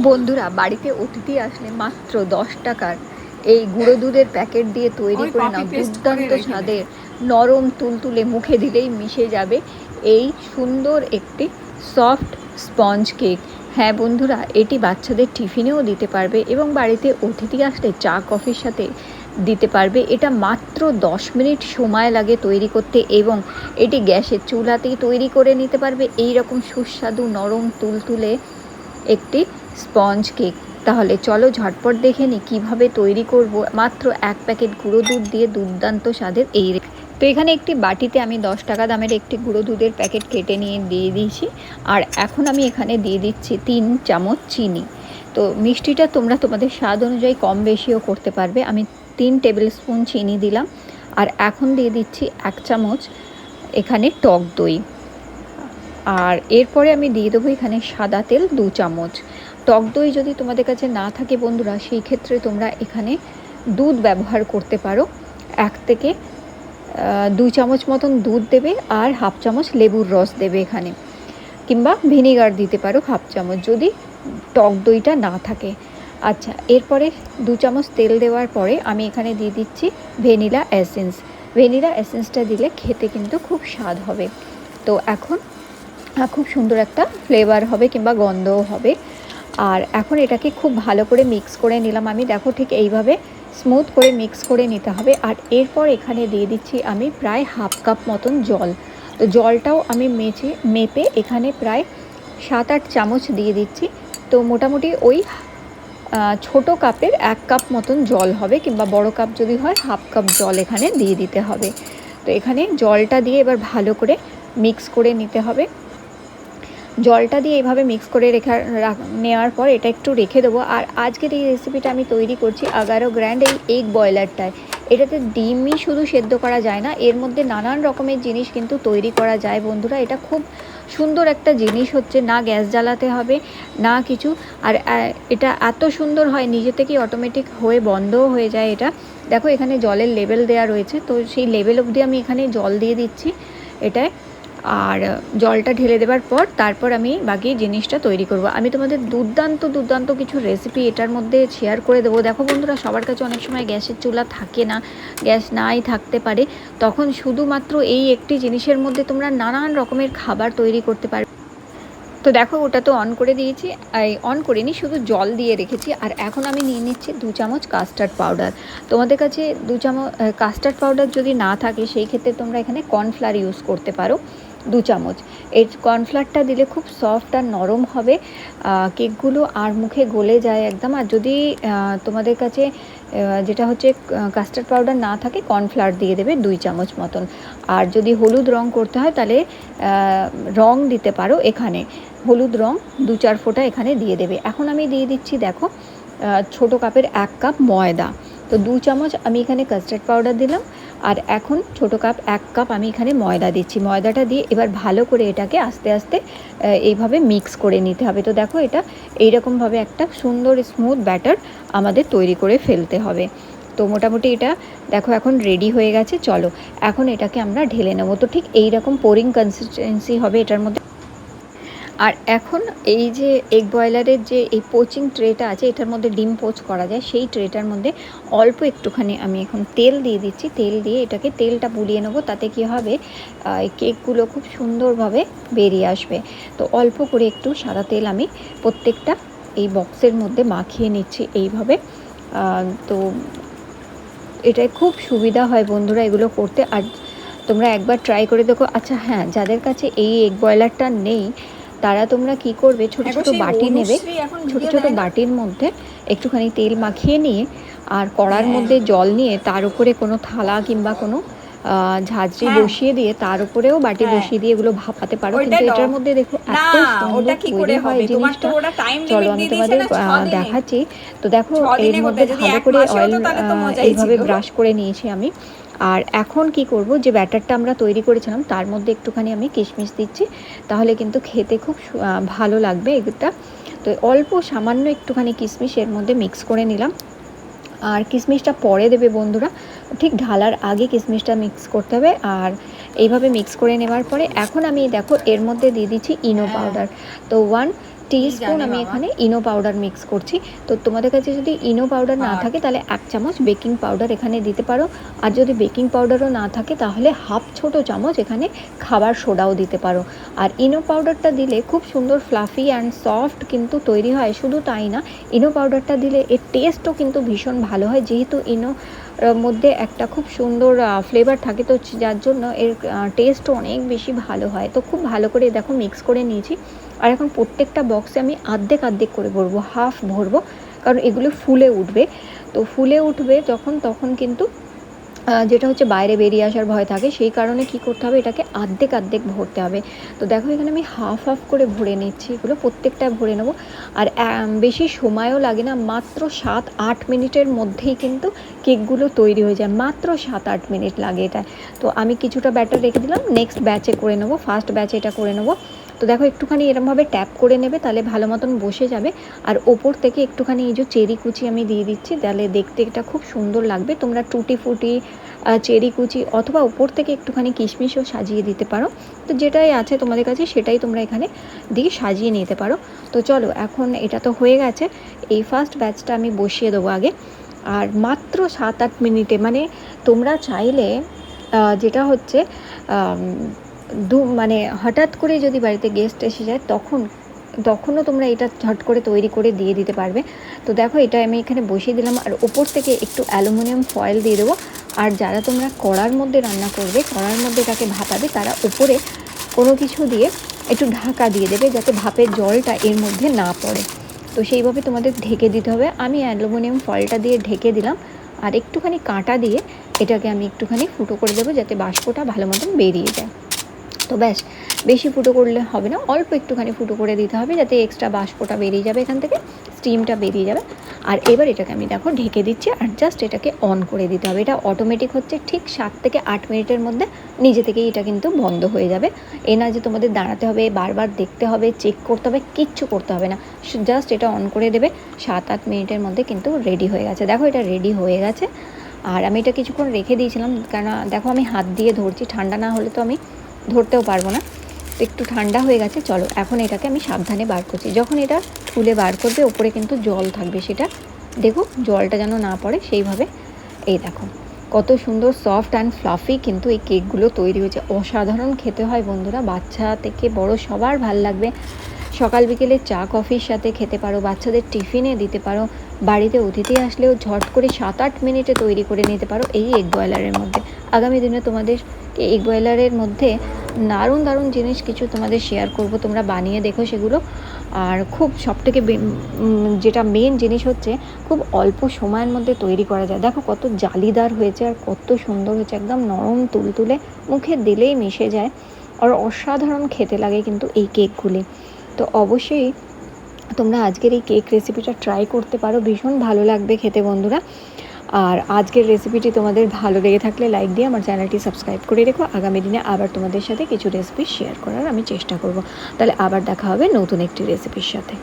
বন্ধুরা, বাড়িতে অতিথি আসলে মাত্র 10 টাকার এই গুঁড়ো দুধের প্যাকেট দিয়ে তৈরি ওই করে কপি নাও পেস্ট করে দুর্দান্ত রেখে দে। স্বাদের নরম তুলতুলে মুখে দিলেই মিশে যাবে এই সুন্দর একটি সফট স্পঞ্জ কেক। হ্যাঁ বন্ধুরা, এটি বাচ্চাদের টিফিনেও দিতে পারবে এবং বাড়িতে অতিথি আসলে চা কফির সাথে দিতে পারবে। এটা মাত্র 10 মিনিট সময় লাগে তৈরি করতে এবং এটি গ্যাসের চুলাতেই তৈরি করে নিতে পারবে এই রকম সুস্বাদু নরম তুলতুলে একটি স্পঞ্জ কেক। তাহলে চলো ঝটপট দেখে নিই কীভাবে তৈরি করব মাত্র 1 প্যাকেট গুঁড়ো দুধ দিয়ে দুর্দান্ত স্বাদের এই। তো এখানে একটি বাটিতে আমি 10 টাকা দামের একটি গুঁড়ো দুধের প্যাকেট কেটে নিয়ে দিয়ে দিয়েছি। আর এখন আমি এখানে দিয়ে দিচ্ছি 3 চামচ চিনি। তো মিষ্টিটা তোমরা তোমাদের স্বাদ অনুযায়ী কম বেশিও করতে পারবে। আমি 3 টেবিল স্পুন চিনি দিলাম। আর এখন দিয়ে দিচ্ছি 1 চামচ এখানে টক দই। আর এরপরে আমি দিয়ে দেবো এখানে সাদা তেল 2 চামচ। টক দই যদি তোমাদের কাছে না থাকে বন্ধুরা, সেই ক্ষেত্রে তোমরা এখানে দুধ ব্যবহার করতে পারো। 1 থেকে 2 চামচ মতন দুধ দেবে আর 1/2 চামচ লেবুর রস দেবে এখানে, কিংবা ভিনিগার দিতে পারো 1/2 চামচ যদি টক দইটা না থাকে। আচ্ছা, এরপরে 2 চামচ তেল দেওয়ার পরে আমি এখানে দিয়ে দিচ্ছি ভ্যানিলা এসেন্স। ভ্যানিলা এসেন্সটা দিলে খেতে কিন্তু খুব স্বাদ হবে। তো এখন খুব সুন্দর একটা ফ্লেভার হবে কিংবা গন্ধও হবে। আর এখন এটাকে খুব ভালো করে মিক্স করে নিলাম আমি। দেখো ঠিক এইভাবে স্মুথ করে মিক্স করে নিতে হবে। আর এরপর এখানে দিয়ে দিচ্ছি আমি প্রায় 1/2 কাপ মতন জল। তো জলটাও আমি মেপে এখানে প্রায় 7-8 চামচ দিয়ে দিচ্ছি। তো মোটামুটি ওই ছোটো কাপের 1 কাপ মতন জল হবে, কিংবা বড় কাপ যদি হয় 1/2 কাপ জল এখানে দিয়ে দিতে হবে। তো এখানে জলটা দিয়ে এবার ভালো করে মিক্স করে নিতে হবে। জলটা দিয়ে এইভাবে মিক্স করে নেওয়ার পর এটা একটু রেখে দেবো। আর আজকের এই রেসিপিটা আমি তৈরি করছি 11 গ্র্যান্ড এই এগ বয়লারটায়। এটাতে ডিমই শুধু সেদ্ধ করা যায় না, এর মধ্যে নানান রকমের জিনিস কিন্তু তৈরি করা যায় বন্ধুরা। এটা খুব সুন্দর একটা জিনিস হচ্ছে, না গ্যাস জ্বালাতে হবে না কিছু। আর এটা এত সুন্দর হয়, নিজে থেকেই অটোমেটিক হয়ে বন্ধও হয়ে যায় এটা। দেখো এখানে জলের লেভেল দেওয়া রয়েছে, তো সেই লেভেল অবধি আমি এখানে জল দিয়ে দিচ্ছি এটায়। আর জলটা ঢেলে দেওয়ার পর তারপর আমি বাকি জিনিসটা তৈরি করব। আমি তোমাদের দুর্দান্ত কিছু রেসিপি এটার মধ্যে শেয়ার করে দেবো। দেখো বন্ধুরা, সবার কাছে অনেক সময় গ্যাসের চুলা থাকে না, গ্যাস নাই থাকতে পারে, তখন শুধুমাত্র এই একটি জিনিসের মধ্যে তোমরা নানান রকমের খাবার তৈরি করতে পারবে। তো দেখো ওটা তো অন করে দিয়েছি, অন করিনি, শুধু জল দিয়ে রেখেছি। আর এখন আমি নিয়ে নিচ্ছি 2 চামচ কাস্টার্ড পাউডার। তোমাদের কাছে 2 চামচ কাস্টার্ড পাউডার যদি না থাকে, সেই ক্ষেত্রে তোমরা এখানে কর্নফ্লাওয়ার ইউজ করতে পারো 2 চামচ। এই কর্নফ্লাওয়ারটা দিলে খুব সফট আর নরম হবে কেকগুলো, আর মুখে গলে যায় একদম। আর যদি তোমাদের কাছে যেটা হচ্ছে কাস্টার্ড পাউডার না থাকে, কর্নফ্লাওয়ার দিয়ে দেবে 2 চামচ মতন। আর যদি হলুদ রং করতে হয় তাহলে রং দিতে পারো, এখানে হলুদ রং 2-4 ফোঁটা এখানে দিয়ে দেবে। এখন আমি দিয়ে দিচ্ছি দেখো ছোটো কাপের 1 কাপ ময়দা। তো 2 চামচ আমি এখানে কাস্টার্ড পাউডার দিলাম, আর এখন ছোটো কাপ 1 কাপ আমি এখানে ময়দা দিচ্ছি। ময়দাটা দিয়ে এবার ভালো করে এটাকে আস্তে আস্তে এইভাবে মিক্স করে নিতে হবে। তো দেখো এটা এইরকমভাবে একটা সুন্দর স্মুথ ব্যাটার আমাদের তৈরি করে ফেলতে হবে। তো মোটামুটি এটা দেখো এখন রেডি হয়ে গেছে। চলো এখন এটাকে আমরা ঢেলে নেবো। তো ঠিক এইরকম পোরিং কনসিস্টেন্সি হবে এটার মধ্যে। আর এখন এই যে এগ বয়লারের যে এই পোচিং ট্রেটা আছে, এটার মধ্যে ডিম পোচ করা যায়, সেই ট্রেটার মধ্যে অল্প একটুখানি আমি এখন তেল দিয়ে দিচ্ছি। তেল দিয়ে এটাকে তেলটা বুলিয়ে নেবো, তাতে কী হবে এই কেকগুলো খুব সুন্দরভাবে বেরিয়ে আসবে। তো অল্প করে একটু সাদা তেল আমি প্রত্যেকটা এই বক্সের মধ্যে মাখিয়ে নিচ্ছি এইভাবে। তো এটাই খুব সুবিধা হয় বন্ধুরা এগুলো করতে। আর তোমরা একবার ট্রাই করে দেখো। আচ্ছা হ্যাঁ, যাদের কাছে এই এগ বয়লারটা নেই, তারা তোমরা কি করবে, ছোট ছোট বাটি নেবে, ছোট ছোট বাটির মধ্যে একটুখানি তেল মাখিয়ে নিয়ে আর কড়ার মধ্যে জল নিয়ে তার উপরে কোনো থালা কিংবা কোনো ঝাঁঝরি বসিয়ে দিয়ে তার উপরেও বাটি বসিয়ে দিয়ে এগুলো ভাপাতে পারো। কিন্তু এটার মধ্যে দেখো এত সুন্দর তৈরি হয় জিনিসটা। চলো আমি তোমাদের দেখাচ্ছি। তো দেখো এর মধ্যে ভালো করে অয়েল এইভাবে ব্রাশ করে নিয়েছি আমি। আর এখন কি করব, যে ব্যাটারটা আমরা তৈরি করেছিলাম তার মধ্যে একটুখানি আমি কিশমিশ দিচ্ছি, তাহলে কিন্তু খেতে খুব ভালো লাগবে এটা। তো অল্প সামান্য একটুখানি কিশমিশ এর মধ্যে মিক্স করে নিলাম। আর কিশমিশটা পরে দেবে বন্ধুরা, ঠিক ঢালার আগে কিশমিশটা মিক্স করতে হবে। আর এইভাবে মিক্স করে নেওয়ার পরে এখন আমি দেখো এর মধ্যে দিয়ে দিচ্ছি ইনো পাউডার। তো 1 টিস্পুন আমি এখানে ইনো পাউডার মিক্স করছি। তো তোমাদের কাছে যদি ইনো পাউডার না থাকে তাহলে 1 চামচ বেকিং পাউডার এখানে দিতে পারো, আর যদি বেকিং পাউডারও না থাকে তাহলে হাফ ছোট চামচ এখানে খাবার সোডাও দিতে পারো। আর ইনো পাউডারটা দিলে খুব সুন্দর ফ্লাফি অ্যান্ড সফট কিন্তু তৈরি হয়। শুধু তাই না, ইনো পাউডারটা দিলে এর টেস্টও কিন্তু ভীষণ ভালো হয়, যেহেতু ইনো মধ্যে একটা খুব সুন্দর ফ্লেভার থাকে, তো যার জন্য এর টেস্টও অনেক বেশি ভালো হয়। তো খুব ভালো করে দেখো মিক্স করে নিয়েছি। আর এখন প্রত্যেকটা বক্সে আমি আর্ধেক আর্ধেক করে ভরবো, হাফ ভরবো, কারণ এগুলো ফুলে উঠবে। তো ফুলে উঠবে যখন, তখন কিন্তু যেটা হচ্ছে বাইরে বেরিয়ে আসার ভয় থাকে, সেই কারণে কি করতে হবে, এটাকে আর্ধেক আর্ধেক ভরতে হবে। তো দেখো এখানে আমি হাফ হাফ করে ভরে নিচ্ছি, এগুলো প্রত্যেকটা ভরে নেবো। আর বেশি সময়ও লাগে না, মাত্র 7-8 মিনিটের মধ্যেই কিন্তু কেকগুলো তৈরি হয়ে যায়, মাত্র 7-8 মিনিট লাগে এটা। তো আমি কিছুটা ব্যাটার রেখে দিলাম, নেক্সট ব্যাচে করে নেবো, ফার্স্ট ব্যাচে এটা করে নেবো। তো দেখো একটুখানি এরমভাবে ট্যাপ করে নেবে, তাহলে ভালো মতন বসে যাবে। আর ওপর থেকে একটুখানি এই যে চেরি কুচি আমি দিয়ে দিচ্ছি, তাহলে দেখতে এটা খুব সুন্দর লাগবে। তোমরা টুটি ফুটি, চেরি কুচি অথবা উপর থেকে একটুখানি কিশমিশও সাজিয়ে দিতে পারো। তো যেটাই আছে তোমাদের কাছে সেটাই তোমরা এখানে দিয়ে সাজিয়ে নিতে পারো। তো চলো এখন এটা তো হয়ে গেছে, এই ফার্স্ট ব্যাচটা আমি বসিয়ে দেবো আগে। আর মাত্র 7-8 মিনিটে, মানে তোমরা চাইলে যেটা হচ্ছে মানে হঠাৎ করে যদি বাড়িতে গেস্ট এসে যায় তখনও তোমরা এটা ঝট করে তৈরি করে দিয়ে দিতে পারবে। তো দেখো এটা আমি এখানে বসিয়ে দিলাম, আর ওপর থেকে একটু অ্যালুমিনিয়াম ফয়েল দিয়ে দেবো। আর যারা তোমরা কড়ার মধ্যে রান্না করবে, কড়ার মধ্যে এটাকে ভাপাবে, তারা উপরে কোনো কিছু দিয়ে একটু ঢাকা দিয়ে দেবে, যাতে ভাপের জলটা এর মধ্যে না পড়ে। তো সেইভাবে তোমাদের ঢেকে দিতে হবে। আমি অ্যালুমিনিয়াম ফয়েলটা দিয়ে ঢেকে দিলাম, আর একটুখানি কাঁটা দিয়ে এটাকে আমি একটুখানি ফুটো করে দেবো, যাতে বাষ্পটা ভালো মতন বেরিয়ে যায়। তো ব্যাস, বেশি ফুটো করলে হবে না, অল্প একটুখানি ফুটো করে দিতে হবে, যাতে এক্সট্রা বাষ্পটা বেরিয়ে যাবে, এখান থেকে স্টিমটা বেরিয়ে যাবে। আর এবার এটাকে আমি দেখো ঢেকে দিচ্ছি, আর জাস্ট এটাকে অন করে দিতে হবে। এটা অটোমেটিক হচ্ছে, ঠিক 7 থেকে 8 মিনিটের মধ্যে নিজে থেকেই এটা কিন্তু বন্ধ হয়ে যাবে। এ না যে তোমাদের দাঁড়াতে হবে, বারবার দেখতে হবে, চেক করতে হবে, কিচ্ছু করতে হবে না, জাস্ট এটা অন করে দেবে। 7-8 মিনিটের মধ্যে কিন্তু রেডি হয়ে গেছে। দেখো এটা রেডি হয়ে গেছে। আর আমি এটা কিছুক্ষণ রেখে দিয়েছিলাম, কারণ দেখো আমি হাত দিয়ে ধরছি, ঠান্ডা না হলে তো আমি ধরতেও পারবো না। তো একটু ঠান্ডা হয়ে গেছে, চলো এখন এটাকে আমি সাবধানে বার করছি। যখন এটা তুলে বার করবে, ওপরে কিন্তু জল থাকবে, সেটা দেখো জলটা যেন না পড়ে সেইভাবে। এই দেখো কত সুন্দর সফট অ্যান্ড ফ্লাফি কিন্তু এই কেকগুলো তৈরি হয়েছে। অসাধারণ খেতে হয় বন্ধুরা, বাচ্চা থেকে বড় সবার ভাল লাগবে। সকাল বিকেলে চা কফির সাথে খেতে পারো, বাচ্চাদের টিফিনে দিতে পারো, বাড়িতে অতিথি আসলেও ঝট করে 7-8 মিনিটে তৈরি করে নিতে পারো এই এগ বয়লারের মধ্যে। আগামী দিনে তোমাদের এগ বয়লারের মধ্যে দারুণ দারুণ জিনিস কিছু তোমাদের শেয়ার করব, তোমরা বানিয়ে দেখো সেগুলো। আর খুব সবথেকে যেটা মেন জিনিস হচ্ছে, খুব অল্প সময়ের মধ্যে তৈরি করা যায়। দেখো কত জালিদার হয়েছে আর কত সুন্দর হয়েছে, একদম নরম তুলতুলে, মুখে দিলেই মিশে যায়। আর অসাধারণ খেতে লাগে কিন্তু এই কেকগুলি। তো অবশ্যই তোমরা আজকের এই কেক রেসিপিটা ট্রাই করতে পারো, ভীষণ ভালো লাগবে খেতে বন্ধুরা। আর আজকের রেসিপিটি তোমাদের ভালো লেগে থাকলে লাইক দিয়ে আমার চ্যানেলটি সাবস্ক্রাইব করে রেখো। আগামী দিনে আবার তোমাদের সাথে কিছু রেসিপি শেয়ার করার আমি চেষ্টা করব। তাহলে আবার দেখা হবে নতুন একটি রেসিপির সাথে।